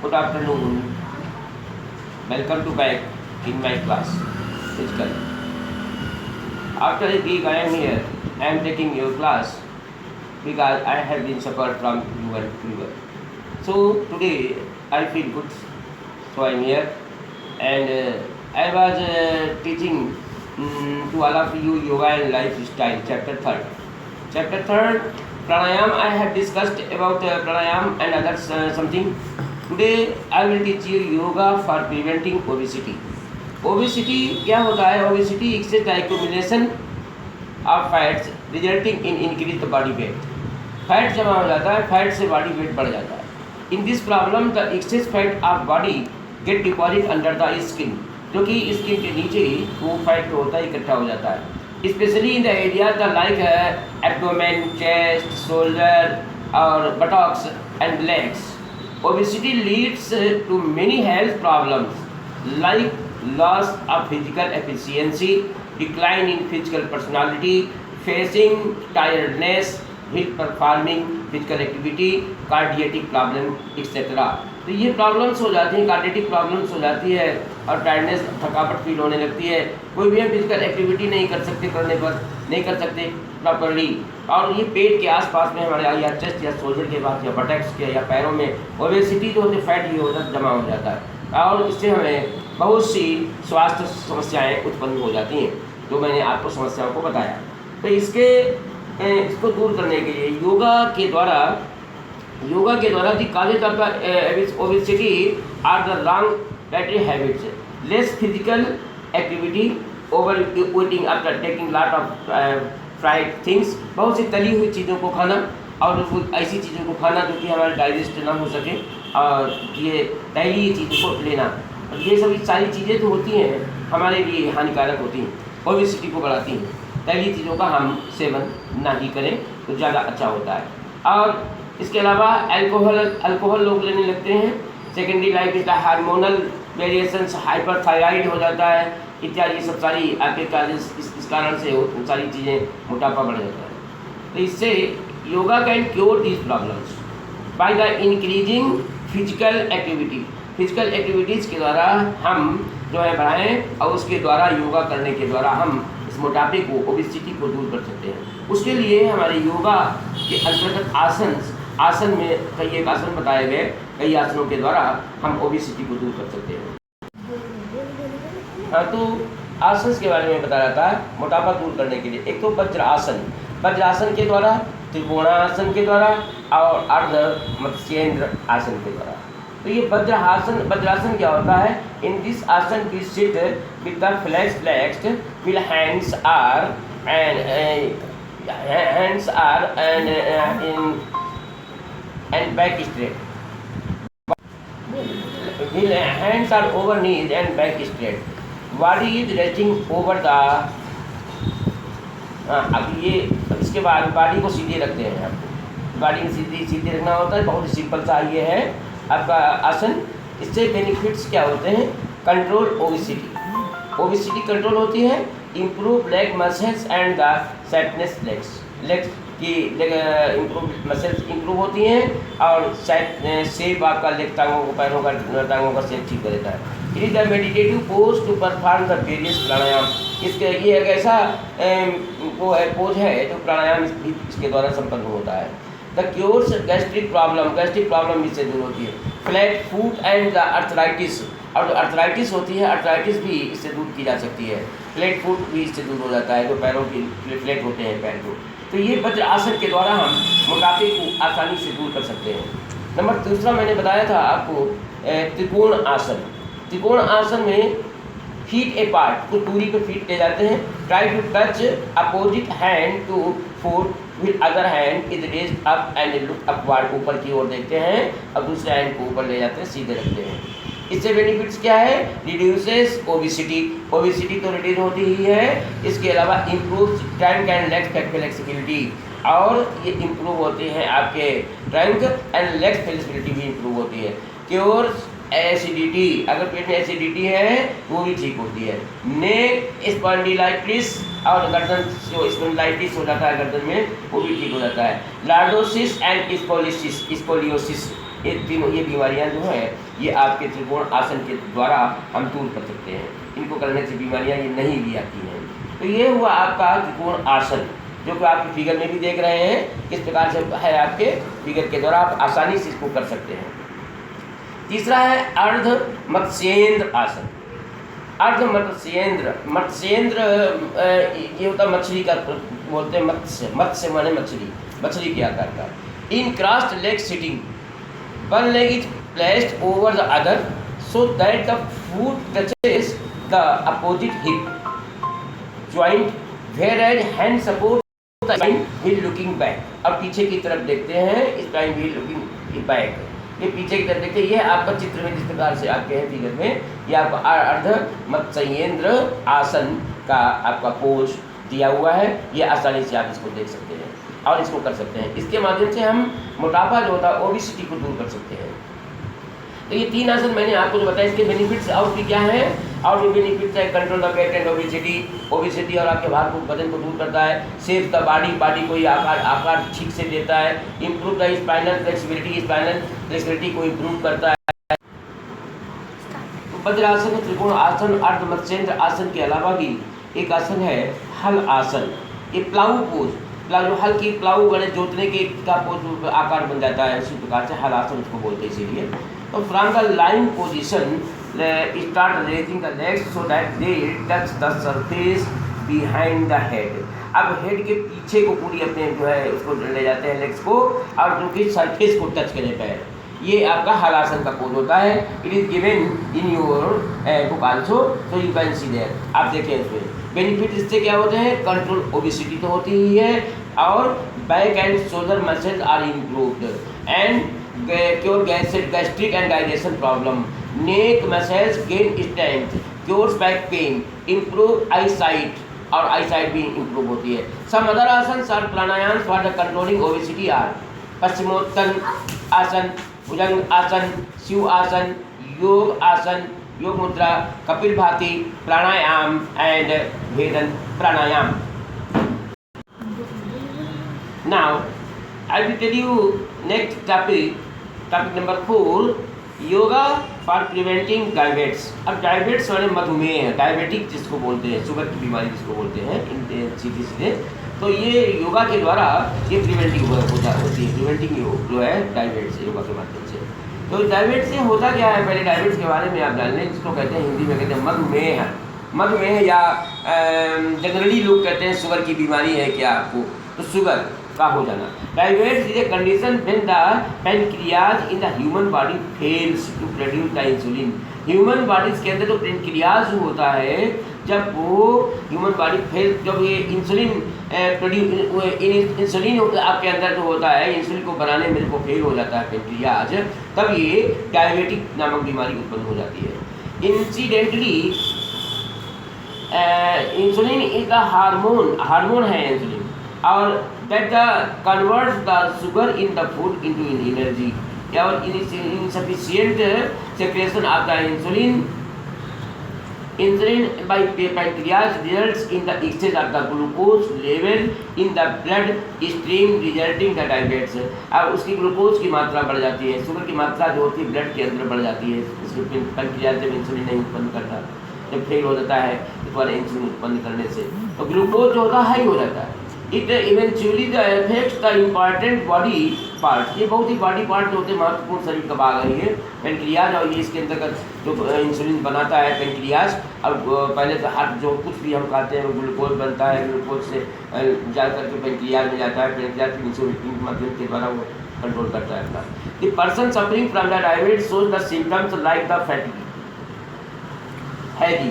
Good afternoon. Welcome to back in my class. Physical. After a week I am here. I am taking your class because I have been suffered from fever. So today I feel good. So I am here and I was teaching to all of you yoga and lifestyle chapter 3rd. Chapter 3rd pranayam I have discussed about pranayam and others something. Today I will teach you yoga for preventing obesity. Obesity क्या होता है? Obesity excess accumulation of fats resulting in increased body weight. Fat जमा हो जाता है, fat से body weight बढ़ जाता है. In this problem the access fat of body get deposit under the skin, जो कि स्किन के नीचे ही वो फैट जो होता है इकट्ठा हो जाता है. Specially in the area the like abdomen, chest, shoulder और buttocks and legs. Obesity leads to many health problems like loss of physical efficiency, decline in physical personality, facing tiredness while performing physical activity, cardiac problem, etc. तो ये problems हो जाती हैं, कार्डियटिक problems हो जाती है और टायर्डनेस, थकावट फील होने लगती है. कोई भी हम फिजिकल एक्टिविटी नहीं कर सकते, करने पर नहीं कर सकते प्रॉपरली. और ये पेट के आसपास में हमारे या चेस्ट या शोल्डर के पास या बटक्स के या पैरों में ओबेसिटी जो होती है, फैट ये होता जमा हो जाता है और इससे हमें बहुत सी स्वास्थ्य समस्याएं उत्पन्न हो जाती हैं, जो मैंने आपको समस्याओं को बताया. तो इसको दूर करने के लिए योगा के द्वारा the causes of obesity are the wrong dietary habits, less physical activity, over eating after taking lot of fried things, बहुत सी तली हुई चीज़ों को खाना और ऐसी चीज़ों को खाना जो कि हमारे डाइजेस्ट ना हो सके, और ये तैलीय चीज़ों को लेना. और ये सभी सारी चीज़ें जो होती हैं हमारे लिए हानिकारक होती हैं, ओबेसिटी को बढ़ाती हैं. तैलीय चीज़ों का हम सेवन ना ही करें तो ज़्यादा अच्छा होता है. और इसके अलावा अल्कोहल लोग लेने लगते हैं. सेकेंडरी लाइफ इसका हार्मोनल वेरिएशंस, हाइपरथायराइड हो जाता है इत्यादि, सब सारी आपके इस कारण से सारी चीज़ें, मोटापा बढ़ जाता है. तो इससे yoga can cure these problems by the increasing physical activity. Physical activities के द्वारा हम जो है बढ़ाएँ और उसके द्वारा योगा करने के द्वारा हम इस मोटापे को, ओबेसिटी को दूर कर सकते हैं. उसके लिए हमारे योगा के अंतर्गत आसन में कई एक आसन बताए गए, कई आसनों के द्वारा हम ओबेसिटी को दूर कर सकते हैं. हाँ, तो आसन के बारे में बता रहा था मोटापा दूर करने के लिए. एक तो वज्रासन के द्वारा, त्रिकोणासन के द्वारा और अर्ध मत्स्येंद्र आसन के द्वारा. तो ये वज्रासन क्या होता है? In this asana we sit with the flexed will hands are and back straight. Hands are over knees and back straight. Body is resting over the. अब इसके बाद बॉडी को सीधे रखते हैं. आपको बॉडी को सीधे रखना होता है. बहुत ही सिंपल सा ये है आपका आसन. इससे बेनिफिट्स क्या होते हैं? कंट्रोल ओबेसिटी कंट्रोल होती है. Improve leg muscles and the tightness legs की मसल्स इंप्रूव होती हैं और शेप आपका लेग टांगों को, पैरों का शेप ठीक कर देता है. It is the meditative pose to perform the various pranayama. इसके ये एक ऐसा वो है पोज है जो प्राणायाम इसके द्वारा संपन्न होता है. द क्योर्स गैस्ट्रिक प्रॉब्लम इससे दूर होती है. Flat foot and the arthritis, और जो अर्थराइटिस होती है, अर्थराइटिस भी इससे दूर की जा सकती है. फ्लैट फुट भी इससे दूर हो जाता है, जो पैरों की फ्लैट होते हैं पैर को. तो ये वज्र आसन के द्वारा हम मोटापे को आसानी से दूर कर सकते हैं. नंबर दूसरा मैंने बताया था आपको त्रिकोण आसन में फीट ए पार्ट, कुछ दूरी पर फीट ले जाते हैं. Try to touch opposite hand to foot with other hand is raised up and look upward. ऊपर की ओर देखते हैं और दूसरे हैंड को ऊपर ले जाते हैं, सीधे रखते हैं. इससे बेनिफिट्स क्या है? रिड्यूसेस ओबेसिटी तो रिड्यूस होती ही है. इसके अलावा improve trunk and leg flexibility, और ये इम्प्रूव होते हैं आपके ट्रंक एंड लेग फ्लेक्सिबिलिटी भी इम्प्रूव होती है. क्योर एसिडिटी, अगर पेट में एसिडिटी है वो भी ठीक होती है। नेक स्पॉन्डिलाइटिस और गर्दन जो स्पॉन्डिलाइटिस हो जाता है गर्दन में वो भी ठीक हो जाता है। लॉर्डोसिस एंड स्कोलियोसिस ये तीनों ये बीमारियां जो हैं ये आपके त्रिकोण आसन के द्वारा हम दूर कर सकते हैं। इनको करने से बीमारियां ये नहीं भी आती हैं। तो ये हुआ आपका त्रिकोण आसन जो कि आपके फिगर में भी देख रहे हैं किस प्रकार से है, आपके फिगर के द्वारा आप आसानी से इसको कर सकते हैं। तीसरा है अर्ध मत्स्येंद्र आसन। अर्ध मत्स्येंद्र, मत्स्येंद्र ये होता है मछली का, बोलते हैं मत्स्य, मत्स्य माने मछली, मछली के आकार का। In crossed leg sitting, one leg is placed over the other so that the foot touches the opposite hip joint, whereas hand support the spine while looking back। अब पीछे की तरफ देखते हैं, spine while looking back, ये पीछे की तरफ देखते हैं। ये आपका चित्र में जिस प्रकार से आपके हैं फिगर में, ये आपका अर्ध मत्स्येंद्र आसन का आपका पोज दिया हुआ है। ये आसानी से आप इसको देख सकते हैं और इसको कर सकते हैं। इसके माध्यम से हम मोटापा जो होता है ओबेसिटी को दूर कर सकते हैं। तो ये 3 आसन मैंने आपको जो बताया, इसके बेनिफिट्स और भी क्या हैं? और भी बेनिफिट्स है, control the weight and obesity और आपके भार को, वजन को दूर करता है। सेव द बॉडी को ये आकार ठीक से देता है। इम्प्रूव द स्पाइनल फ्लेक्सिबिलिटी को इम्प्रूव करता है। वज्रासन, त्रिकोण आसन, अर्ध मत्स्येंद्र आसन के अलावा भी एक आसन है हल आसन। ये प्लाऊ पोज, जो हल की प्लाऊ गणे जोतने के का पोज आकार बन जाता है, उसी प्रकार से हल आसन उसको बोलते हैं। इसीलिए तो from the line position start raising the legs so that they touch the surface behind the head. अब हेड के पीछे को पूरी अपने जो है उसको ले जाते हैं लेग्स को, और जो कि सरफेस को टच करे पैर। ये आपका हलासन का पोज होता है। It is given in your book also, so you can see there. आप देखें इसमें बेनिफिट इससे क्या होते हैं? कंट्रोल ओबेसिटी तो होती ही है, और back and shoulder muscles are improved and cure gastric and digestion problem. Neck muscles gain strength, cures back pain, improve eye sight, और आई साइट भी इम्प्रूव होती है। Some other asana are pranayama for the controlling obesity are paschimottan asana, bhujang आसन, शिव आसन, योग आसन, योग मुद्रा, कपिल भाती, pranayama and bhedan pranayama. Now I will tell you next topic number 4, yoga for preventing diabetes. अब डायबिटीज माने मधुमेह है, डायबिटिक जिसको बोलते हैं, शुगर की बीमारी जिसको बोलते हैं सीधे सीधे। तो ये योगा के द्वारा ये प्रिवेंटिंग होती है, प्रिवेंटिंग योग जो है डायबिटीज योगा के माध्यम से। तो डायबिटीज से होता क्या है, पहले डायबिटीज के बारे में आप जान लें, जिसको कहते हैं हिंदी में कहते हैं मधुमेह। मधुमेह या जनरली लोग कहते हैं शुगर की बीमारी है क्या आपको, तो शुगर का हो जाना। Diabetes is a condition when the pancreas in the human body fails to produce the insulin. Human bodies के अंदर जो पैनक्रियाज होता है, जब वो ह्यूमन बॉडी फेल, जब ये इंसुलिन इंसुलिन आपके अंदर जो होता है, इंसुलिन को बनाने में को फेल हो जाता है पैनक्रियाज, तब ये डायबिटिक नामक बीमारी उत्पन्न हो जाती है। Incidentally insulin is the hormone है इंसुलिन, और that converts the sugar in the food into energy, or insufficient secretion of the insulin by pancreas results in the excess of the glucose level in the blood stream resulting the diabetes। अब उसकी glucose की मात्रा बढ़ जाती है, sugar की मात्रा जो होती है ब्लड के अंदर बढ़ जाती है। उसके पैंक्रियाज जब इंसुलिन नहीं उत्पन्न करता, जब फेल हो जाता है इस बार इंसुलिन उत्पन्न करने से, तो ग्लूकोज जो होता है हाई हो जाता है। It eventually affects the important body part. ये बहुत ही बॉडी पार्ट जो होते हैं महत्वपूर्ण शरीर का भाग है ये पेनक्रियाज, और ये इसके अंतर्गत जो इंसुलिन बनाता है पेनक्रियाज। अब पहले तो हर जो कुछ भी हम खाते हैं ग्लूकोज बनता है, ग्लूकोज से जा करके पेनक्रियाज में जाता है, पेनक्रियाज की इंसुलिन के माध्यम के द्वारा वो कंट्रोल करता है अपना। The person suffering from the diabetes shows the symptoms like the fatigue, hazy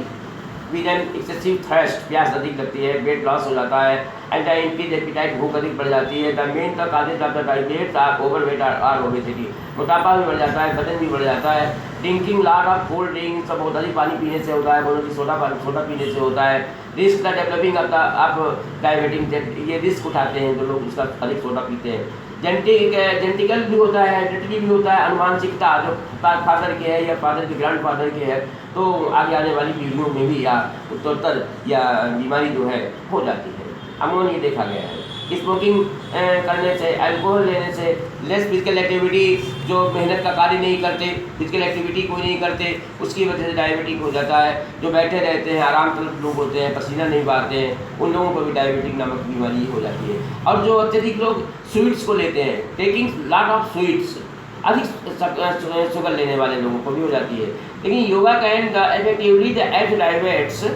with an excessive thirst, प्यास अधिक लगती है, वेट लॉस हो जाता है, एंड द इंक्रीज एपिटाइट, भूख अधिक बढ़ जाती है। The main the causes of the diabetes are overweight और ओबेसिटी, मोटापा भी बढ़ जाता है, वजन भी बढ़ जाता है। Drinking lot of cold drink, सब बहुत अधिक पानी पीने से होता है, बहुत अधिक सोडा पीने से होता है। Risk the developing of diabetic, ये रिस्क उठाते हैं जो लोग उसका अधिक सोडा पीते हैं। जेनेटिकल भी होता है, हेरिडिटरी भी होता है, अनुवांशिकता जो फादर के है या फादर के ग्रैंडफादर के है, तो आगे आने वाली पीढ़ियों में भी या उत्तरोत्तर या बीमारी जो है हो जाती है। अमूमन ये देखा गया है। स्मोकिंग करने से, अल्कोहल लेने से, लेस फिजिकल एक्टिविटी, जो मेहनत का कार्य नहीं करते, फिजिकल एक्टिविटी कोई नहीं करते, उसकी वजह से डायबिटिक हो जाता है। जो बैठे रहते हैं, आराम तलब लोग होते हैं, पसीना नहीं बहाते हैं, उन लोगों को भी डायबिटिक नामक बीमारी हो जाती है। और जो अत्यधिक लोग स्वीट्स को लेते हैं, टेकिंग लॉट ऑफ स्वीट्स, अधिक शुगर लेने वाले लोगों को भी हो जाती है। लेकिन yoga can effectively the as diabetes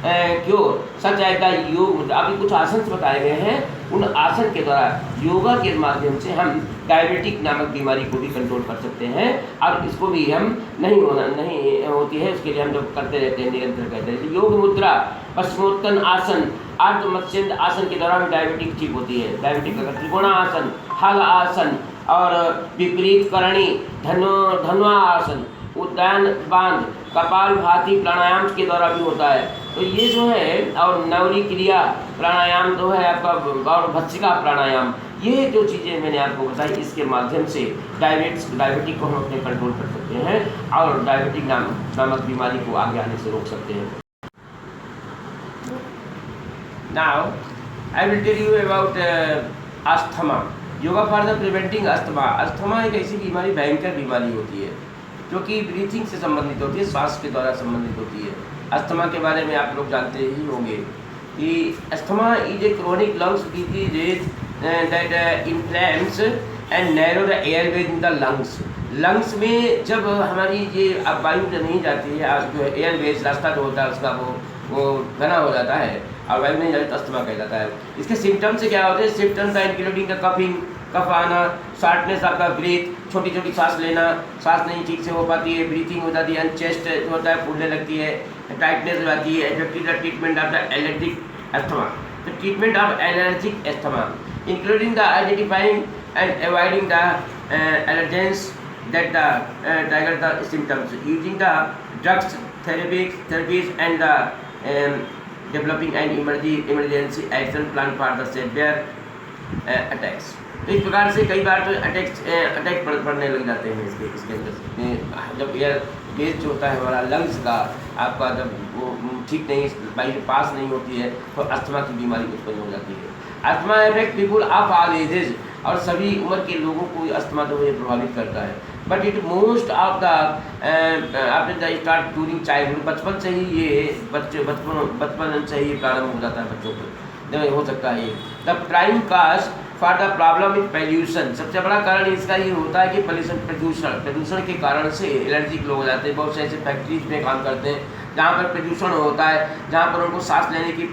cure such as the yog. अभी कुछ आसन बताए गए हैं, उन आसन के द्वारा योगा के माध्यम से हम डायबिटिक नामक बीमारी को भी कंट्रोल कर सकते हैं। और इसको भी हम नहीं होती है, उसके लिए हम जब करते रहते हैं, निरंतर करते रहते हैं। योग मुद्रा, पश्चिमोत्तन आसन, अर्ध मत्स्य आसन के द्वारा भी डायबिटिक ठीक होती है। डायबिटिक का त्रिकोणासन, हल आसन और विपरीत करणी, धनुआ आसन, उद्यान बांध, कपाल भाती प्राणायाम के द्वारा भी होता है। तो ये जो है, और नवरी क्रिया प्राणायाम जो है आपका, और भस्त्रिका प्राणायाम, ये जो चीज़ें मैंने आपको बताई, इसके माध्यम से डायबिटिक को हम अपने कंट्रोल कर सकते हैं और डायबिटिक नामक बीमारी को आगे आने से रोक सकते हैं। Now I will tell you about asthma. Yoga for the preventing asthma. Asthma एक ऐसी बीमारी, भयंकर बीमारी होती है जो कि ब्रीथिंग से संबंधित होती है, श्वास के द्वारा संबंधित होती है। अस्थमा के बारे में आप लोग जानते ही होंगे कि asthma is a chronic lungs disease that inflames and narrow the airways in the lungs. Lungs में जब हमारी ये अब वायु नहीं जाती है, जो एयरवेज रास्ता जो होता है उसका वो घना हो जाता है और वायु नहीं जाती तो अस्थमा कहलाता है। इसके सिम्टम्स क्या होते हैं? Symptoms are including the coughing, cough आना, शॉर्टनेस आपका ब्रीथ, छोटी छोटी सांस लेना, सांस नहीं ठीक से हो पाती है, ब्रीथिंग हो जाती है, चेस्ट होता है फूलने लगती है, टाइटनेस हो जाती है। Effective the treatment of the allergic asthma. The treatment of allergic asthma including the identifying and avoiding the allergens that trigger the symptoms, using the drugs, therapies and the developing an emergency action plan for the severe attacks। तो इस प्रकार से कई बार तो attack पड़ने लग जाते हैं इसके अंदर। जब एयर बेस जो होता है हमारा लंग्स का, आपका जब वो ठीक नहीं, वायु पास नहीं होती है तो अस्थमा की बीमारी उत्पन्न हो जाती है। Asthma affect people of all edges, और सभी उम्र के लोगों को अस्थमा जो है प्रभावित करता है। But it most of the after the start during childhood, बचपन से ही ये बचपन से ही प्रारंभ हो जाता है बच्चों को, हो सकता है। The prime cause for the problem is pollution. सबसे बड़ा कारण इसका ये होता है कि प्रदूषण के कारण से एलर्जिक लोग हो जाते हैं। बहुत से ऐसे फैक्ट्रीज में काम करते हैं जहाँ पर प्रदूषण होता है, जहाँ पर उनको सांस लेने की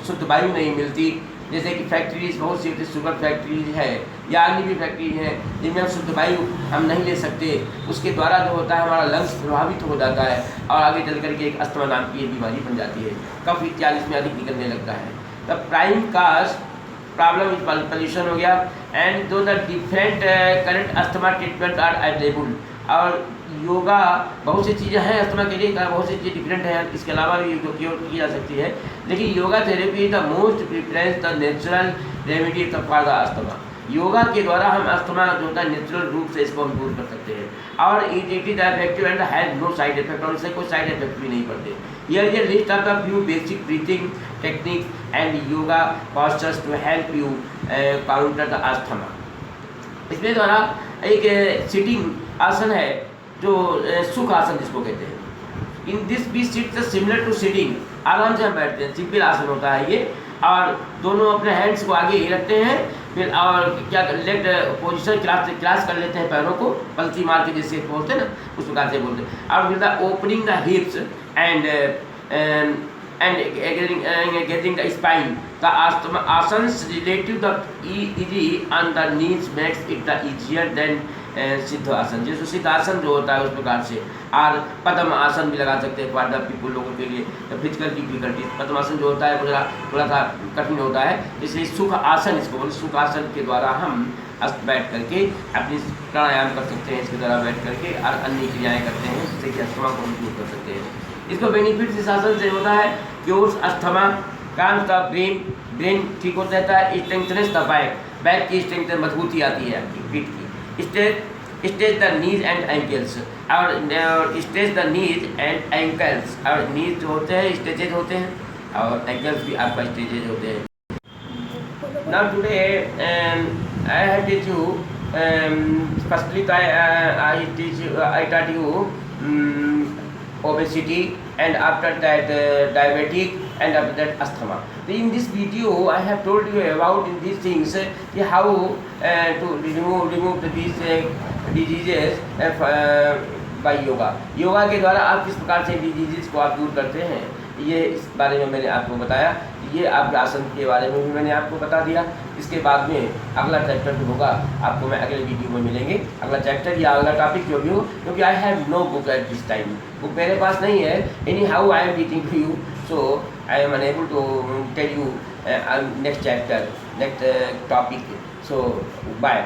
शुद्ध वायु नहीं मिलती। जैसे कि फैक्ट्रीज बहुत सी, शुगर फैक्ट्रीज है या अन्य भी फैक्ट्री है जिनमें हम शुद्ध वायु हम नहीं ले सकते, उसके द्वारा जो होता है हमारा लंग्स प्रभावित हो जाता है और आगे चल करके एक अस्थमा नाम की बीमारी बन जाती है। कफ इत्यादि में अधिक निकलने लगता है। The prime cause problem is pollution हो गया। And though the different current asthma treatment are available. और योगा बहुत सी चीज़ें हैं अस्थमा के लिए, बहुत सी चीज़ें डिफरेंट हैं, इसके अलावा भी क्योर की जा सकती है। लेकिन yoga therapy is the most preference the natural remedy for the asthma. Yoga के द्वारा हम अस्थमा जो होता है नेचुरल रूप से इसको हम दूर कर सकते हैं। और it is effective and has no side effect, और इससे कोई साइड इफेक्ट भी नहीं पड़ते। Here is a list of the few basic breathing technique and yoga postures to help you counter the asthma. इसमें द्वारा एक सिटिंग आसन है जो सुख आसन जिसको कहते हैं। In this we sit similar to sitting, आराम से हम बैठते हैं, सिंपल आसन होता है ये। और दोनों अपने हैंड्स को आगे ही रखते हैं, फिर और क्या लेग पोजिशन क्लास कर लेते हैं, पैरों को पलटी मार के जैसे बोलते हैं ना, उस प्रकार से बोलते हैं। और फिर the opening the हिप्स and getting the spine. The asanas relative the easy on the knees makes it the easier than सिद्ध आसन। जैसे सिद्ध आसन जो होता है उस प्रकार से। और पद्म आसन भी लगा सकते हैं फॉर द पीपल लोगों के लिए, फिजिकल डिफिकल्टी। पद्म आसन जो होता है थोड़ा सा कठिन होता है, इसलिए सुख आसन इसको बोलते। सुख आसन के द्वारा हम बैठ करके अपनी प्राणायाम कर सकते हैं, इसके द्वारा बैठ करके और अन्य क्रियाएँ करते हैं जिससे कि अस्थमा को हम दूर कर सकते हैं। इसको बेनिफिट इस आसन से होता है, cures asthma, calms the brain ठीक होता रहता है, स्ट्रेंथनेस द बैक, बैक की स्ट्रेंथ मजबूती आती है आपकी पीठ की। Stretch the knees and ankles, और stretch the knees and ankles, और नीज जो होते हैं स्ट्रेचेज होते हैं और एंकल्स भी आपका स्ट्रेचेज होते हैं। Now today I have teach you firstly I taught you obesity, and after that diabetic, and after that asthma. So in this video I have told you about these things, how to remove these diseases by yoga. Yoga के द्वारा आप किस प्रकार से diseases को आप दूर करते हैं, ये इस बारे में मैंने आपको बताया। ये आपके आसन के बारे में भी मैंने आपको बता दिया। इसके बाद में अगला चैप्टर जो होगा आपको मैं अगले वीडियो में मिलेंगे, अगला चैप्टर या अगला टॉपिक जो भी हो, क्योंकि I have no book at this time, book मेरे पास नहीं है। Anyhow I am teaching to you, so I am unable to tell you next chapter, next topic. So bye.